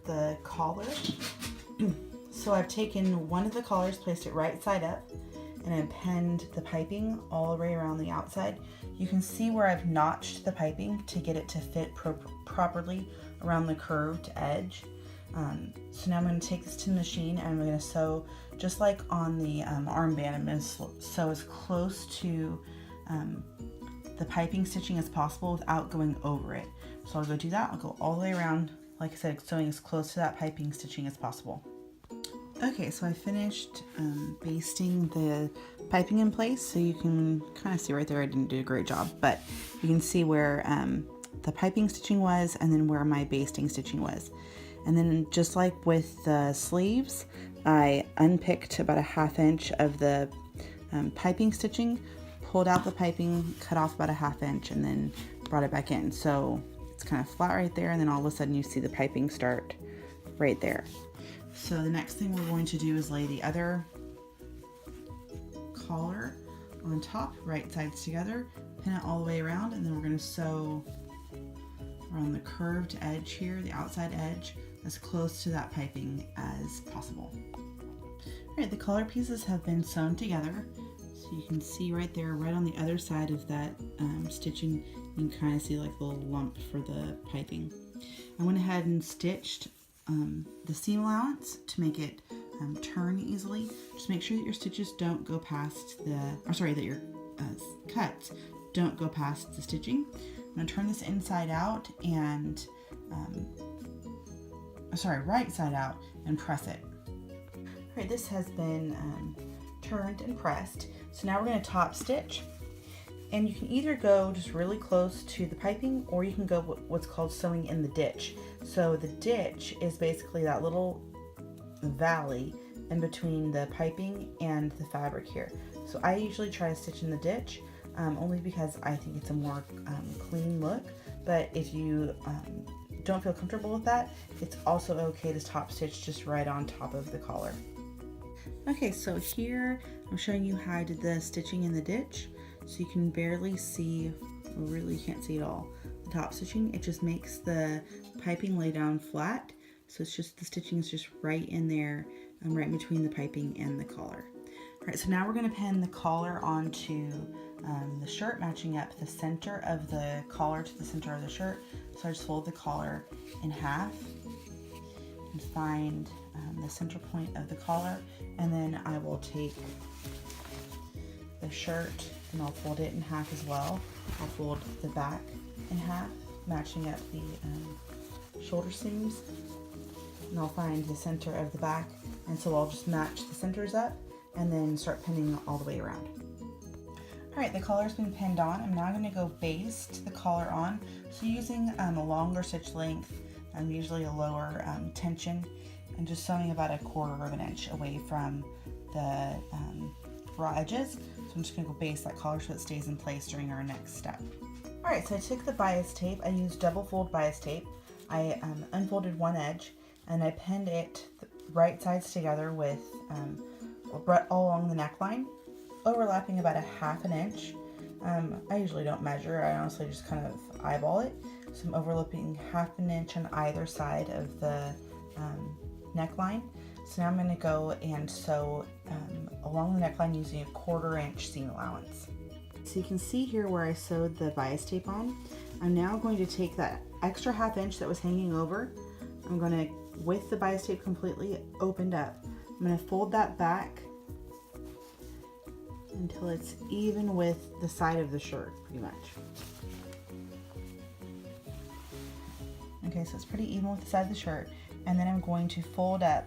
the collar. So I've taken one of the collars, placed it right side up, and then pinned the piping all the way around the outside. You can see where I've notched the piping to get it to fit properly around the curved edge. So now I'm going to take this to the machine and I'm going to sew just like on the armband. I'm going to sew as close to the piping stitching as possible without going over it. So I'll go do that. I'll go all the way around, like I said, sewing as close to that piping stitching as possible. Okay, so I finished basting the piping in place, so you can kind of see right there I didn't do a great job, but you can see where the piping stitching was and then where my basting stitching was. And then just like with the sleeves, I unpicked about a 1/2 inch of the piping stitching, pulled out the piping, cut off about a 1/2 inch, and then brought it back in. So it's kind of flat right there, and then all of a sudden you see the piping start right there. So the next thing we're going to do is lay the other collar on top, right sides together, pin it all the way around, and then we're going to sew around the curved edge here, the outside edge, as close to that piping as possible. Alright, the collar pieces have been sewn together, so you can see right there, right on the other side of that stitching, you can kind of see like a little lump for the piping. I went ahead and stitched the seam allowance to make it turn easily. Just make sure that your stitches don't go past that your cuts don't go past the stitching. I'm going to turn this inside out and right side out and press it. Alright, this has been turned and pressed. So now we're going to top stitch, and you can either go just really close to the piping, or you can go what's called sewing in the ditch. So the ditch is basically that little valley in between the piping and the fabric here. So I usually try to stitch in the ditch, only because I think it's a more clean look, but if you don't feel comfortable with that, it's also okay to top stitch just right on top of the collar. Okay, so here I'm showing you how I did the stitching in the ditch. So you can barely see, really can't see at all, the top stitching. It just makes the piping lay down flat. So it's just, the stitching is just right in there, right between the piping and the collar. All right, so now we're gonna pin the collar onto the shirt, matching up the center of the collar to the center of the shirt. So I just fold the collar in half and find the center point of the collar, and then I will take the shirt and I'll fold it in half as well. I'll fold the back in half, matching up the shoulder seams, and I'll find the center of the back, and so I'll just match the centers up and then start pinning all the way around. Alright, the collar's been pinned on. I'm now going to go baste the collar on. So using a longer stitch length, usually a lower tension, and just sewing about 1/4 of an inch away from the raw edges. So I'm just going to go baste that collar so it stays in place during our next step. Alright, so I took the bias tape. I used double fold bias tape. I unfolded one edge and I pinned it right sides together with all along the neckline, overlapping about 1/2 inch. I usually don't measure, I honestly just kind of eyeball it. So I'm overlapping 1/2 inch on either side of the neckline. So now I'm going to go and sew along the neckline using 1/4 inch seam allowance. So you can see here where I sewed the bias tape on. I'm now going to take that extra 1/2 inch that was hanging over. I'm going to, with the bias tape completely opened up, I'm going to fold that back until it's even with the side of the shirt, pretty much. Okay, so it's pretty even with the side of the shirt, and then I'm going to fold up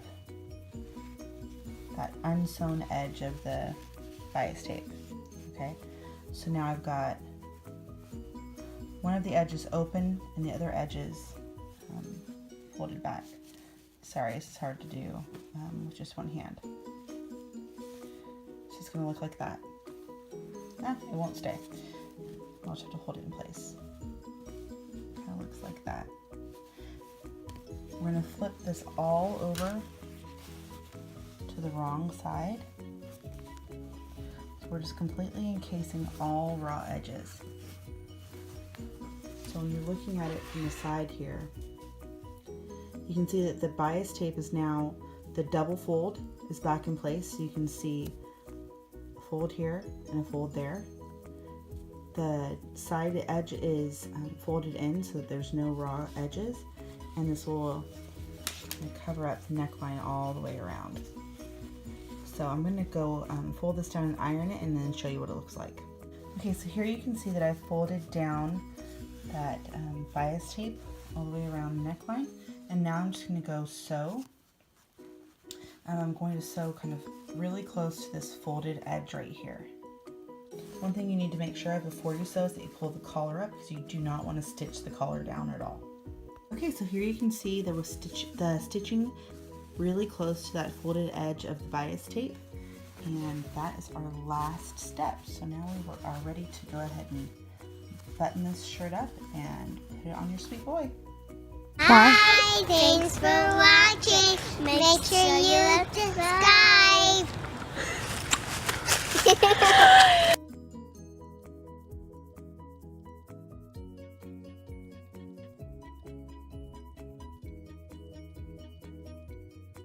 that unsewn edge of the bias tape. Okay, so now I've got one of the edges open and the other edges folded back. Sorry, this is hard to do with just one hand. So it's going to look like that. It won't stay. I'll just have to hold it in place. Kind of looks like that. We're going to flip this all over to the wrong side. So we're just completely encasing all raw edges. So when you're looking at it from the side here, you can see that the bias tape is now, the double fold is back in place. So you can see a fold here and a fold there. The side edge is folded in so that there's no raw edges, and this will cover up the neckline all the way around. So I'm going to go fold this down and iron it and then show you what it looks like. Okay, so here you can see that I've folded down that bias tape all the way around the neckline, and now I'm just going to go sew. I'm going to sew kind of really close to this folded edge right here. One thing you need to make sure of before you sew is that you pull the collar up, because you do not want to stitch the collar down at all. Okay, so here you can see there was the stitching really close to that folded edge of the bias tape, and that is our last step. So now we are ready to go ahead and button this shirt up and put it on your sweet boy. Hi, thanks for watching. Make sure you subscribe.